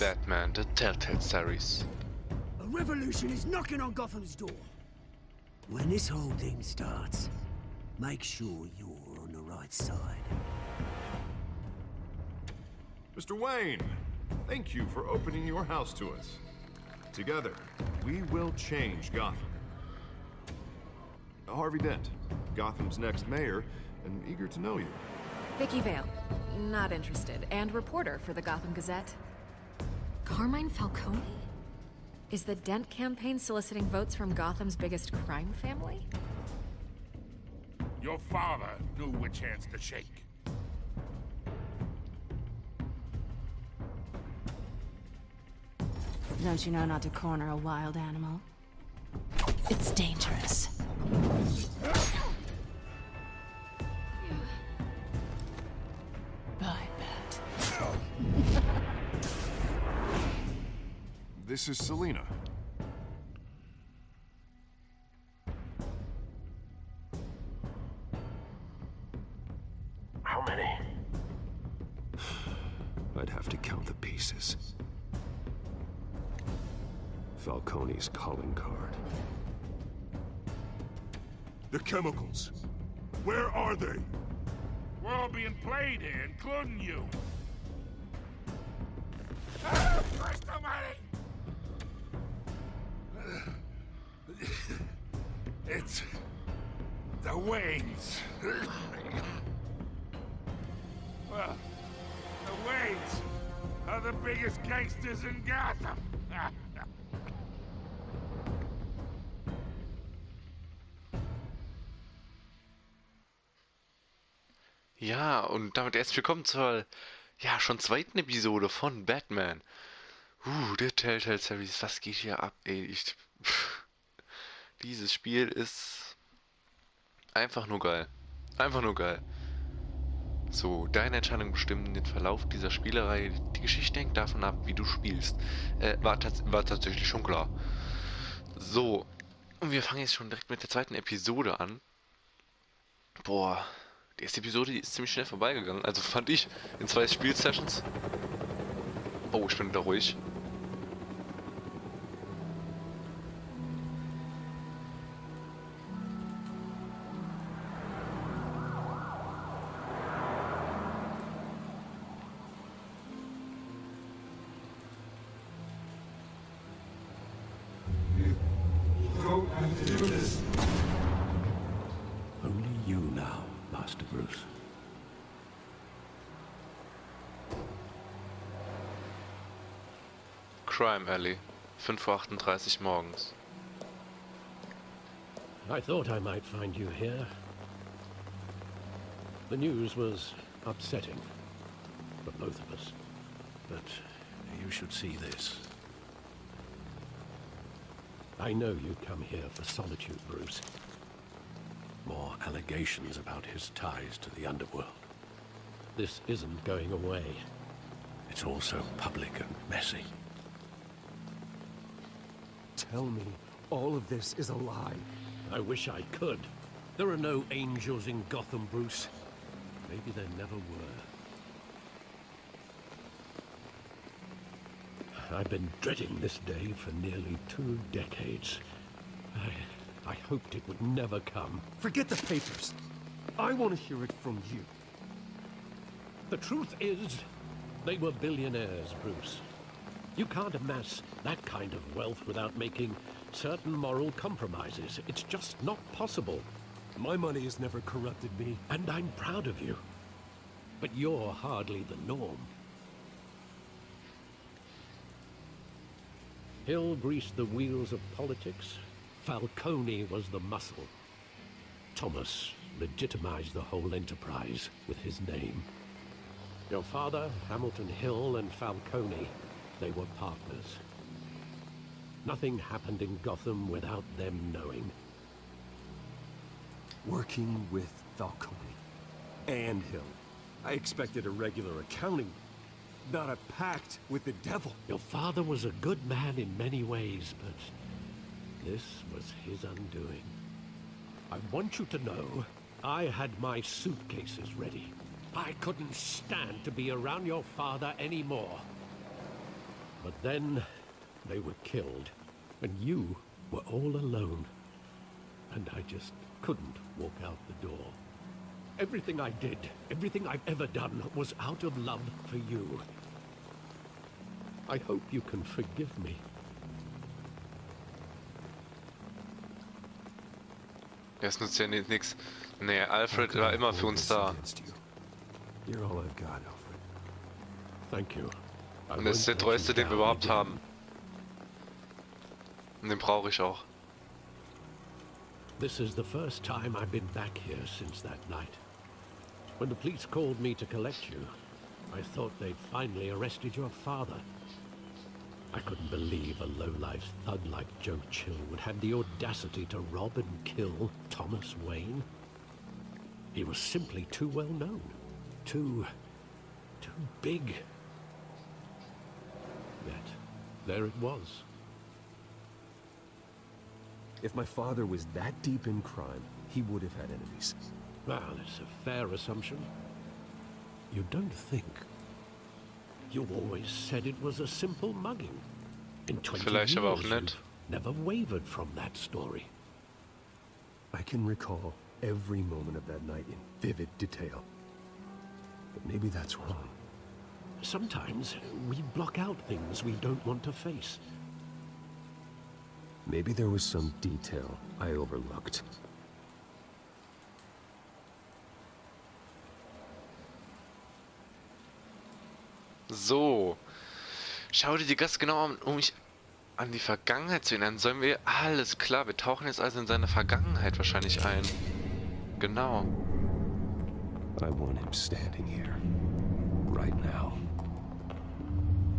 Batman, the Telltale series. A revolution is knocking on Gotham's door. When this whole thing starts, make sure you're on the right side. Mr. Wayne, thank you for opening your house to us. Together, we will change Gotham. Harvey Dent, Gotham's next mayor, and eager to know you. Vicky Vale, not interested, and reporter for the Gotham Gazette. Carmine Falcone? Is the Dent campaign soliciting votes from Gotham's biggest crime family? Your father knew which hands to shake. Don't you know not to corner a wild animal? It's dangerous. Bye, Bat. This is Selina. How many? I'd have to count the pieces. Falcone's calling card. The chemicals. Where are they? We're all being played here, including you. Christ almighty! It's the Waynes. Well, the Waynes are the biggest gangsters in Gotham. Ja, und damit herzlich willkommen zur, ja, schon zweiten Episode von Batman. Der Telltale Series, was geht hier ab, ey? Dieses Spiel ist einfach nur geil. Einfach nur geil. So, deine Entscheidungen bestimmen den Verlauf dieser Spielerei. Die Geschichte hängt davon ab, wie du spielst. War tatsächlich schon klar. So, und wir fangen jetzt schon direkt mit der zweiten Episode an. Boah, die erste Episode, die ist ziemlich schnell vorbeigegangen. Also fand ich, in 2 Spielsessions. Oh, ich bin wieder ruhig. Only you now, Master Bruce. Crime Alley, 5:38 Uhr morgens. I thought I might find you here. The news was upsetting for both of us. But you should see this. I know you come here for solitude, Bruce. More allegations about his ties to the underworld. This isn't going away. It's also public and messy. Tell me all of this is a lie. I wish I could. There are no angels in Gotham, Bruce. Maybe there never were. I've been dreading this day for nearly 2 decades. I hoped it would never come. Forget the papers. I want to hear it from you. The truth is, they were billionaires, Bruce. You can't amass that kind of wealth without making certain moral compromises. It's just not possible. My money has never corrupted me. And I'm proud of you. But you're hardly the norm. Hill greased the wheels of politics. Falcone was the muscle. Thomas legitimized the whole enterprise with his name. Your father, Hamilton Hill, and Falcone, they were partners. Nothing happened in Gotham without them knowing. Working with Falcone and Hill. I expected a regular accounting, not a pact with the devil. Your father was a good man in many ways, but this was his undoing. I want you to know, I had my suitcases ready. I couldn't stand to be around your father anymore. But then they were killed, and you were all alone. And I just couldn't walk out the door. Everything I did, everything I've ever done, was out of love for you. I hope you can forgive me. Das nutzt ja nichts. Nee, Alfred war immer für uns da. You're all I've got, Alfred. Thank you. Und das ist der treueste, den wir überhaupt haben. Und den brauche ich auch. This is the first time I've been back here since that night. When the police called me to collect you, I thought they'd finally arrested your father. I couldn't believe a low-life thug like Joe Chill would have the audacity to rob and kill Thomas Wayne. He was simply too well known. Too big. Yet, there it was. If my father was that deep in crime, he would have had enemies. Well, it's a fair assumption. You don't think. You always said it was a simple mugging. In 20 Vielleicht aber auch years, nicht. you've never wavered from that story. I can recall every moment of that night in vivid detail. But maybe that's wrong. Sometimes we block out things we don't want to face. Maybe there was some detail I overlooked. So. Schau dir die ganz genau an, um mich an die Vergangenheit zu erinnern. Sollen wir... Alles klar, wir tauchen jetzt also in seine Vergangenheit wahrscheinlich ein. Genau. I want him standing here. Right now.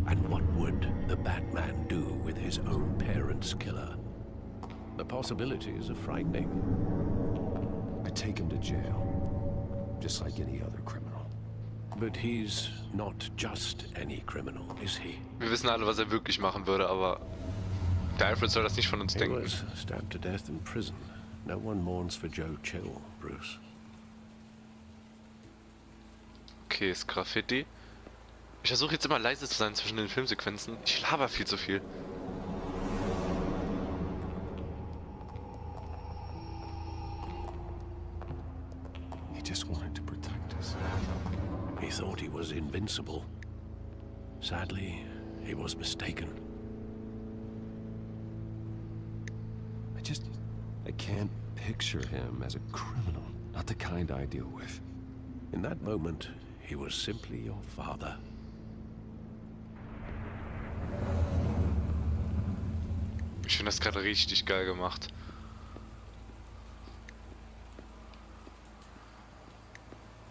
And what would the Batman do with his own parents' killer? The possibilities are frightening. I take him to jail. Just like any other criminal. But he's not just any criminal, is he? Wir wissen alle, was er wirklich machen würde, aber... Der Alfred soll das nicht von uns He denken. was stabbed to death in prison. No one mourns for Joe Chill, Bruce. Okay, ist Graffiti. Ich versuche jetzt immer leise zu sein zwischen den Filmsequenzen. Ich laber viel zu viel. He just wanted to protect us. He thought he was invincible. Sadly, he was mistaken. I can't picture him as a criminal. Not the kind I deal with. In that moment, he was simply your father. Ich finde das gerade richtig geil gemacht.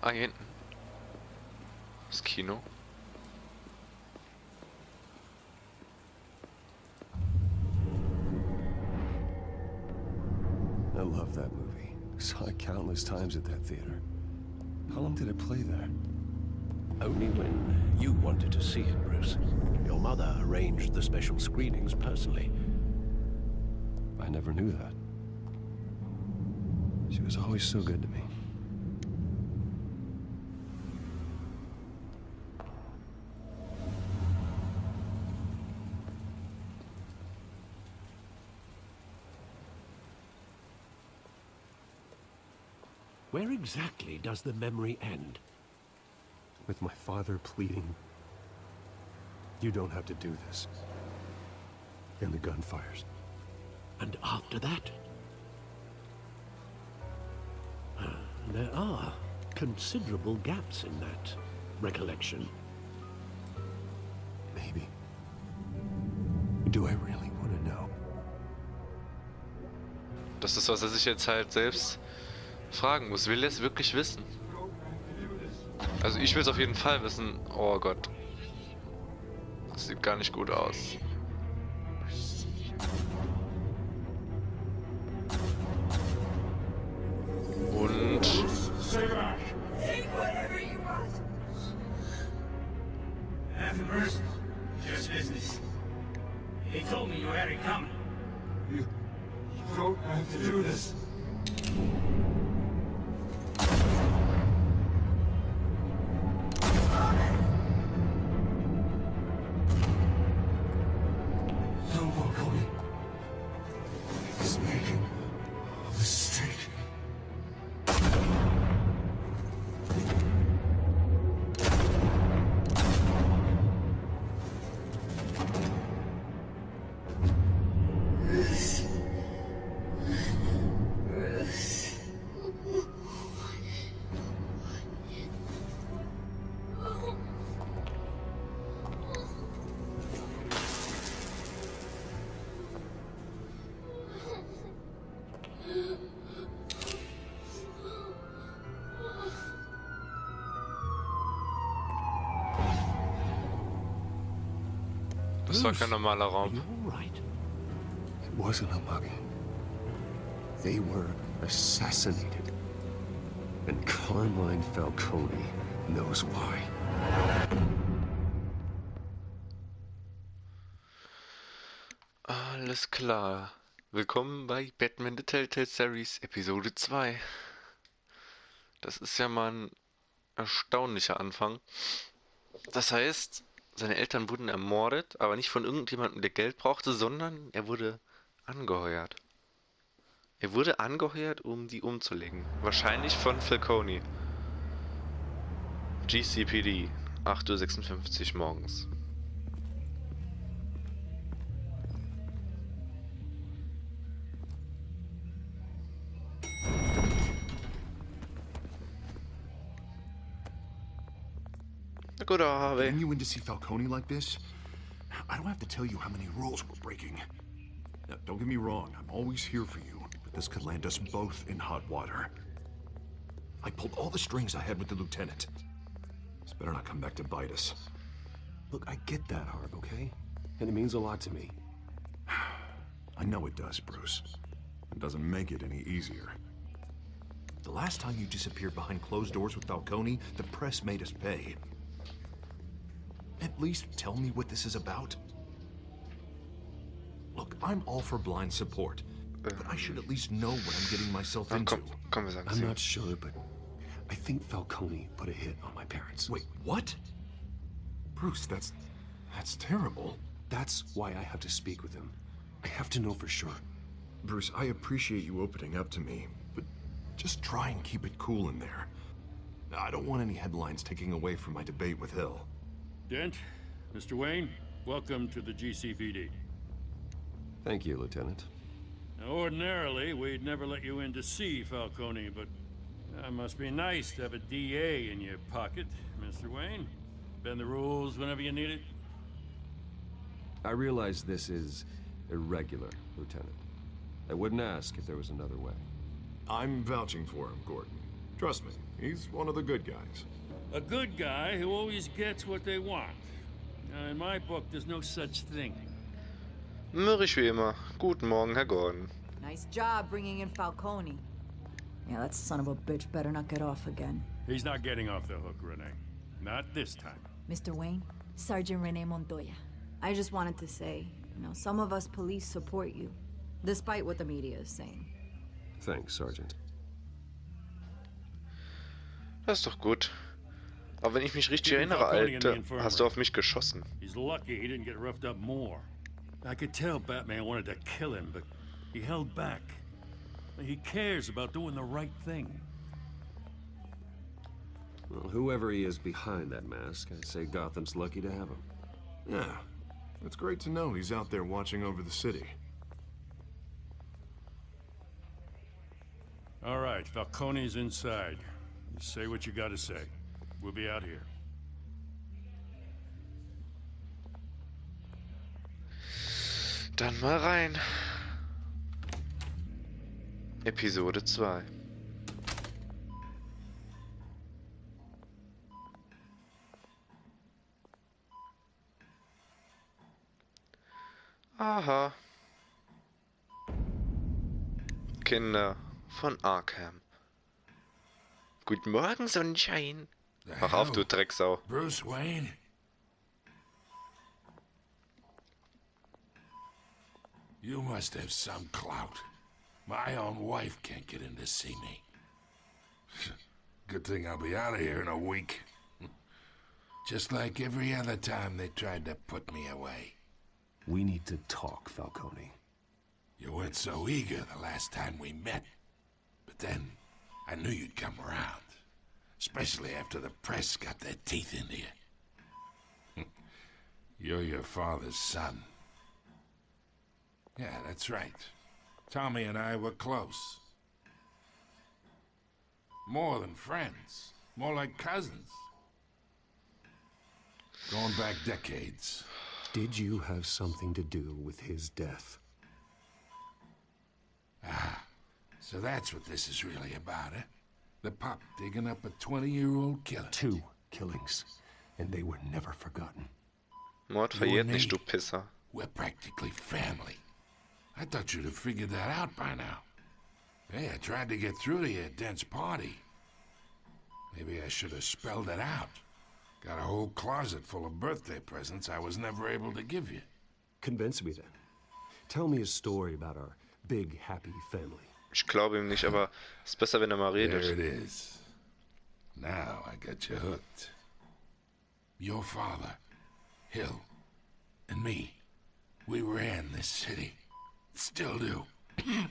Ah, hier hinten. Das Kino. I love that movie. Saw it countless times at that theater. How long did it play there? Only when you wanted to see it, Bruce. Your mother arranged the special screenings personally. I never knew that. She was always so good to me. Where exactly does the memory end? With my father pleading, "You don't have to do this." And the gun fires. And after that? There are considerable gaps in that recollection. Maybe. Do I really want to know? Das ist, was er sich jetzt halt selbst fragen muss. Will er es wirklich wissen? Also ich will es auf jeden Fall wissen. Oh Gott. Das sieht gar nicht gut aus. Und... Take whatever you want. Have mercy. Just business. He told me you had it coming. You don't have to do this. Das war kein normaler Are Raum. you all right? It wasn't a mugging. They were assassinated. And Carmine Falcone knows why. Alles klar. Willkommen bei Batman The Telltale Series Episode 2. Das ist ja mal ein erstaunlicher Anfang. Das heißt, seine Eltern wurden ermordet, aber nicht von irgendjemandem, der Geld brauchte, sondern er wurde angeheuert. Er wurde angeheuert, um die umzulegen. Wahrscheinlich von Falcone. GCPD, 8:56 Uhr morgens. Good Harvey. Getting you in to see Falcone like this? I don't have to tell you how many rules we're breaking. Now, don't get me wrong, I'm always here for you, but this could land us both in hot water. I pulled all the strings I had with the lieutenant. This better not come back to bite us. Look, I get that, Harv, okay? And it means a lot to me. I know it does, Bruce. It doesn't make it any easier. The last time you disappeared behind closed doors with Falcone, the press made us pay. At least tell me what this is about. Look, I'm all for blind support, but I should at least know what I'm getting myself into. Komm, wir sagen I'm sie. not sure, but I think Falcone put a hit on my parents. Wait, what? Bruce, that's terrible. That's why I have to speak with him. I have to know for sure. Bruce, I appreciate you opening up to me, but just try and keep it cool in there. I don't want any headlines taking away from my debate with Hill. Dent, Mr. Wayne, welcome to the GCPD. Thank you, Lieutenant. Now, ordinarily, we'd never let you in to see Falcone, but that must be nice to have a DA in your pocket, Mr. Wayne. Bend the rules whenever you need it. I realize this is irregular, Lieutenant. I wouldn't ask if there was another way. I'm vouching for him, Gordon. Trust me, he's one of the good guys. A good guy who always gets what they want. Now, in my book, there's no such thing. Mürrisch wie immer. Guten Morgen, Herr Gordon. Nice job bringing in Falcone. Yeah, that son of a bitch better not get off again. He's not getting off the hook, Renee. Not this time. Mr. Wayne, Sergeant Rene Montoya. I just wanted to say, some of us police support you, despite what the media is saying. Thanks, Sergeant. Das ist doch gut. Aber wenn ich mich richtig erinnere, Alter, hast du auf mich geschossen. He's lucky he didn't get roughed up more. I could tell Batman wanted to kill him, but he held back. He cares about doing the right thing. Well, whoever he is behind that mask, I'd say Gotham's lucky to have him. Yeah, it's great to know he's out there watching over the city. All right, Falcone's inside. You say what you gotta say. We'll be out here. Dann mal rein. Episode 2. Aha. Kinder von Arkham. Guten Morgen, Sonnenschein. Mach auf, du Drecksau. Bruce Wayne? You must have some clout. My own wife can't get in to see me. Good thing I'll be out of here in a week. Just like every other time they tried to put me away. We need to talk, Falcone. You weren't so eager the last time we met. But then, I knew you'd come around. Especially after the press got their teeth into you. You're your father's son. Yeah, that's right. Tommy and I were close. More than friends. More like cousins. Going back decades. Did you have something to do with his death? Ah, so that's what this is really about, eh? The pup digging up a 20-year-old killer. 2 killings, and they were never forgotten. Mord You verjährt and nicht, me, du Pisser. we're practically family. I thought you'd have figured that out by now. Hey, I tried to get through to your dense party. Maybe I should have spelled it out. Got a whole closet full of birthday presents I was never able to give you. Convince me then. Tell me a story about our big, happy family. Ich glaube ihm nicht, aber es ist besser, wenn er mal There redet. it is. Now I got you hooked. Your father, Hill, and me, we ran this city. Still do. God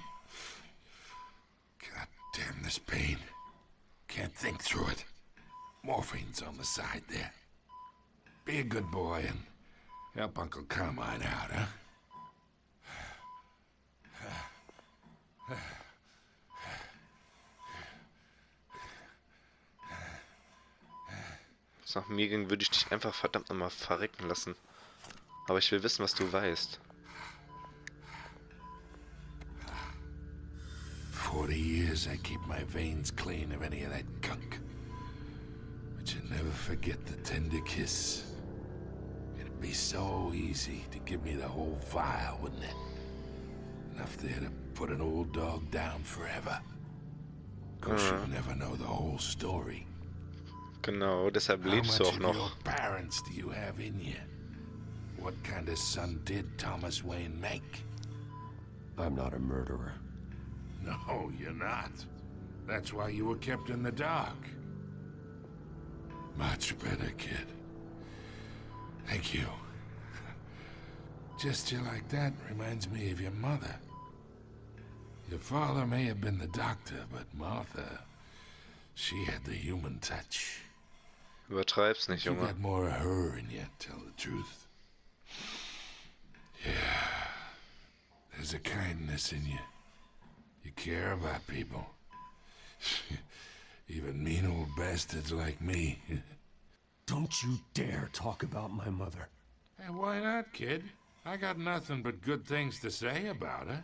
damn this pain. Can't think through it. Morphine's on the side there. Be a good boy and help Uncle Carmine out, huh? Was nach mir ging, würde ich dich einfach verdammt nochmal verrecken lassen. Aber ich will wissen, was du weißt. 40 years I keep my veins clean of any of that gunk. But you never forget the tender kiss. It'd be so easy to give me the whole file, wouldn't it? Enough there to put an old dog down forever. Cause you never know the whole story. Genau, deshalb How lebst du much auch of noch. your parents do you have in you? What kind of son did Thomas Wayne make? I'm not a murderer. No, you're not. That's why you were kept in the dark. Much better, kid. Thank you. Gesture like that reminds me of your mother. Your father may have been the doctor, but Martha, she had the human touch. Übertreib's nicht, You Junge. got more of her in you, tell the truth. Yeah. There's a kindness in you. You care about people. Even mean old bastards like me. Don't you dare talk about my mother. Hey, why not, kid? I got nothing but good things to say about her.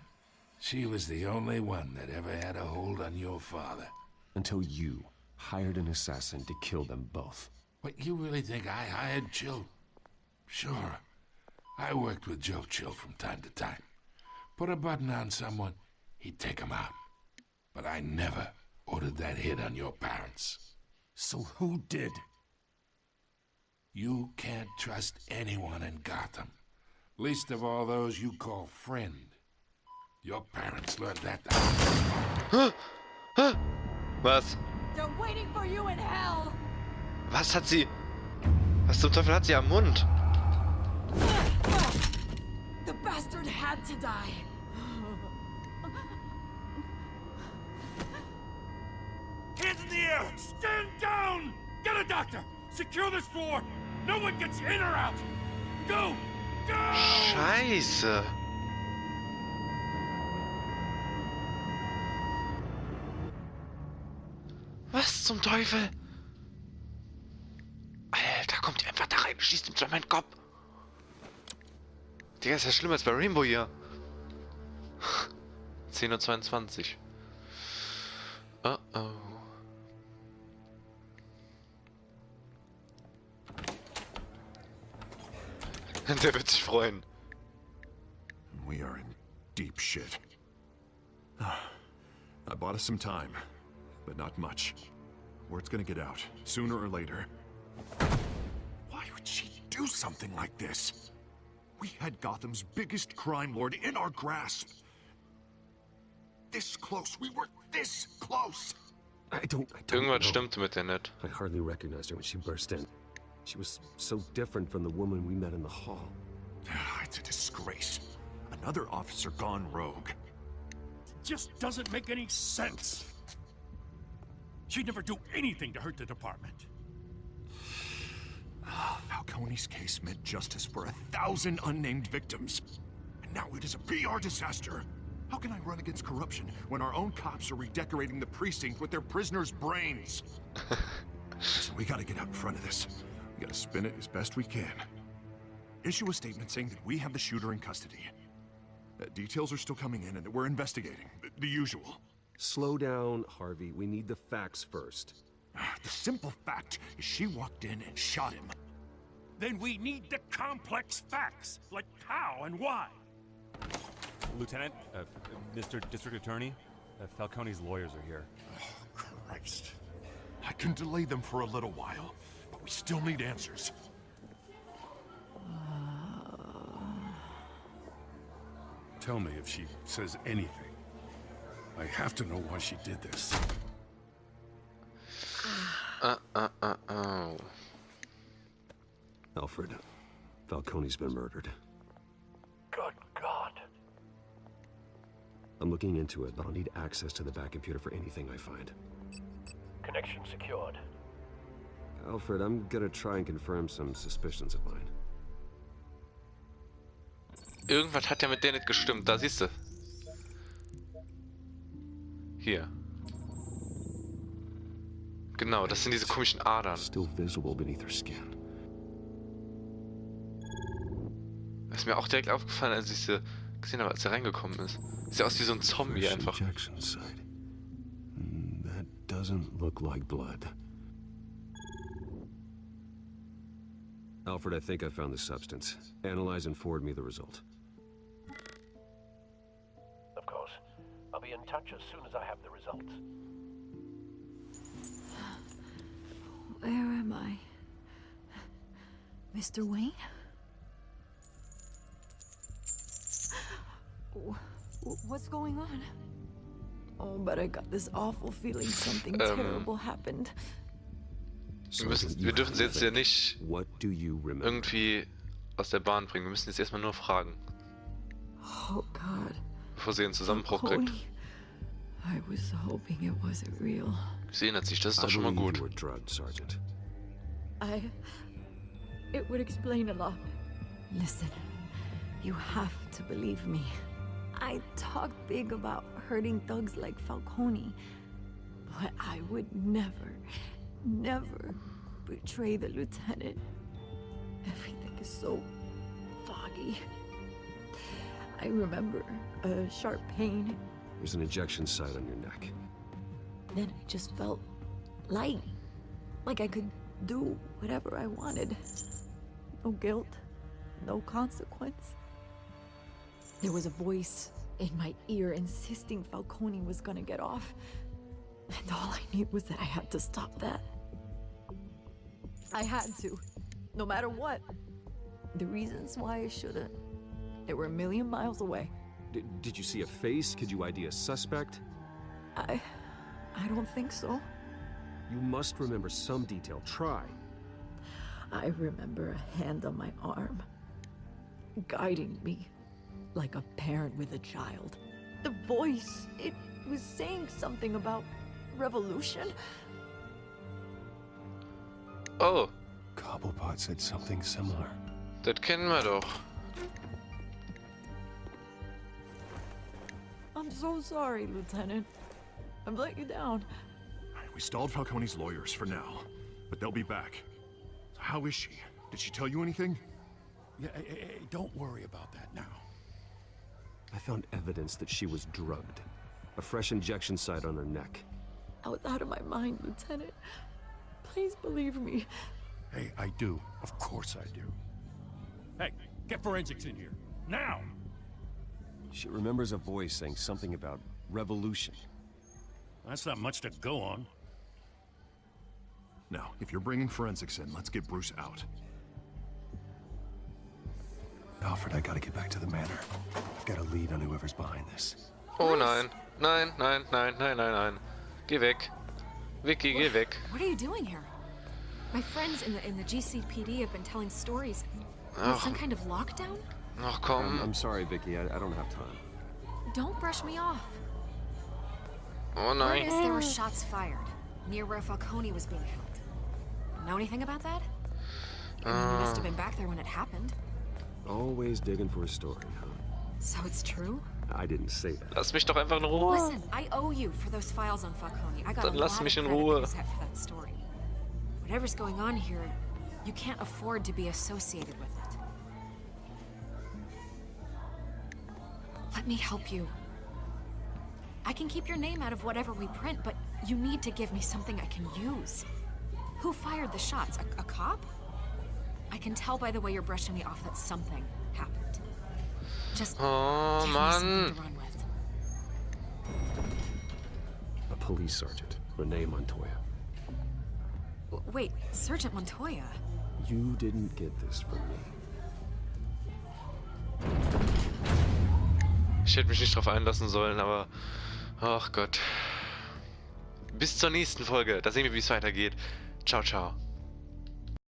She was the only one that ever had a hold on your father. Until you hired an assassin to kill them both. What, you really think I hired Chill? Sure. I worked with Joe Chill from time to time. Put a button on someone, he'd take him out. But I never ordered that hit on your parents. So who did? You can't trust anyone in Gotham. Least of all those you call friend. Your parents learned that. Was? They're waiting for you in hell. Was hat sie? Was zum Teufel hat sie am Mund? The bastard had to die. Hands in the air! Stand down! Get a doctor! Secure this floor! No one gets in or out! Go! Go! Scheiße. Was zum Teufel? Alter, kommt ihr einfach da rein und schießt ihm zu meinen Kopf. Digga, ist ja schlimmer als bei Rainbow hier. 10:22 Uhr. Oh oh. Der wird sich freuen. We are in deep shit. I bought us some time, but not much. Word's gonna get out, sooner or later. Why would she do something like this? We had Gotham's biggest crime lord in our grasp. This close, we were this close! I don't Irgendwas know. stimmte mit der nicht. I hardly recognized her when she burst in. She was so different from the woman we met in the hall. It's a disgrace. Another officer gone rogue. Just doesn't make any sense. She'd never do anything to hurt the department. Falcone's case meant justice for 1,000 unnamed victims. And now it is a PR disaster. How can I run against corruption when our own cops are redecorating the precinct with their prisoners' brains? So we gotta get out in front of this. We gotta spin it as best we can. Issue a statement saying that we have the shooter in custody. Details are still coming in and that we're investigating. The usual. Slow down, Harvey. We need the facts first. The simple fact is she walked in and shot him. Then we need the complex facts, like how and why. Lieutenant, Mr. District Attorney, Falcone's lawyers are here. Oh, Christ. I can delay them for a little while, but we still need answers. Tell me if she says anything. I have to know why she did this. Alfred, Falcone's been murdered. Good God. I'm looking into it, but I'll need access to the back computer for anything I find. Connection secured. Alfred, I'm gonna try and confirm some suspicions of mine. Irgendwas hat ja mit der nicht gestimmt. Da siehst du. Hier. Genau, das sind diese komischen Adern. Still visible beneath her skin. Das ist mir auch direkt aufgefallen, als ich sie gesehen habe, als sie reingekommen ist. Sieht aus wie so ein Zombie einfach. Injection site. That doesn't look like blood. Alfred, I think I found the substance. Analyze and forward me the result. Of course. I'll be in touch as soon as I have the results. Where am I? Mr. Wayne? What's going on? Oh, but I got this awful feeling something terrible happened. Wir dürfen sie jetzt ja nicht irgendwie aus der Bahn bringen. Wir müssen jetzt erstmal nur fragen. Oh God. Bevor sie einen Zusammenbruch kriegt. I was hoping it wasn't real. Sie erinnert sich, das ist doch schon mal gut. It would explain a lot. Listen, you have to believe me. I talk big about hurting thugs like Falcone, but I would never betray the lieutenant. Everything is so foggy. I remember a sharp pain. There's an injection site on your neck. Then I just felt light, like I could do whatever I wanted. No guilt, no consequence. There was a voice in my ear insisting Falcone was gonna get off. And all I knew was that I had to stop that. I had to, no matter what. The reasons why I shouldn't, they were a million miles away. Did you see a face? Could you ID a suspect? I don't think so. You must remember some detail. Try. I remember a hand on my arm, guiding me like a parent with a child. The voice, it was saying something about revolution. Oh. Cobblepot said something similar. Das kennen wir doch. I'm so sorry, Lieutenant. I've let you down. We stalled Falcone's lawyers for now, but they'll be back. So how is she? Did she tell you anything? Yeah, hey, don't worry about that now. I found evidence that she was drugged. A fresh injection site on her neck. I was out of my mind, Lieutenant. Please believe me. Hey, I do. Of course I do. Hey, get forensics in here. Now! She remembers a voice saying something about revolution. That's not much to go on. Now, if you're bringing forensics in, let's get Bruce out. Alfred, I gotta get back to the manor. I've got a lead on whoever's behind this. Oh nein. Nein, nein, nein, nein, nein, nein. Geh weg. Vicky, geh weg. What are you doing here? My friends in the GCPD have been telling stories. Some kind of lockdown? Ach komm. I'm sorry, Vicky. I don't have time. Don't brush me off. Oh Word nein. is there were shots fired near where Falcone was being held. Know anything about that? I mean, you must have been back there when it happened. Always digging for a story, huh? So it's true? I didn't say that. Lass mich doch einfach in Ruhe. Listen, I owe you for those files on Falcone. I got Dann a lass lot mich of in credit Ruhe. to set for that story. Whatever's going on here, you can't afford to be associated with it. Let me help you. I can keep your name out of whatever we print, but you need to give me something I can use. Who fired the shots? A cop? I can tell by the way you're brushing me off that something happened. Just Oh, give me something Mann. to run with. A police sergeant, Renee Montoya. Wait, Sergeant Montoya? You didn't get this from me. Ich hätte mich nicht drauf einlassen sollen, aber... Ach Gott. Bis zur nächsten Folge. Da sehen wir, wie es weitergeht. Ciao, ciao.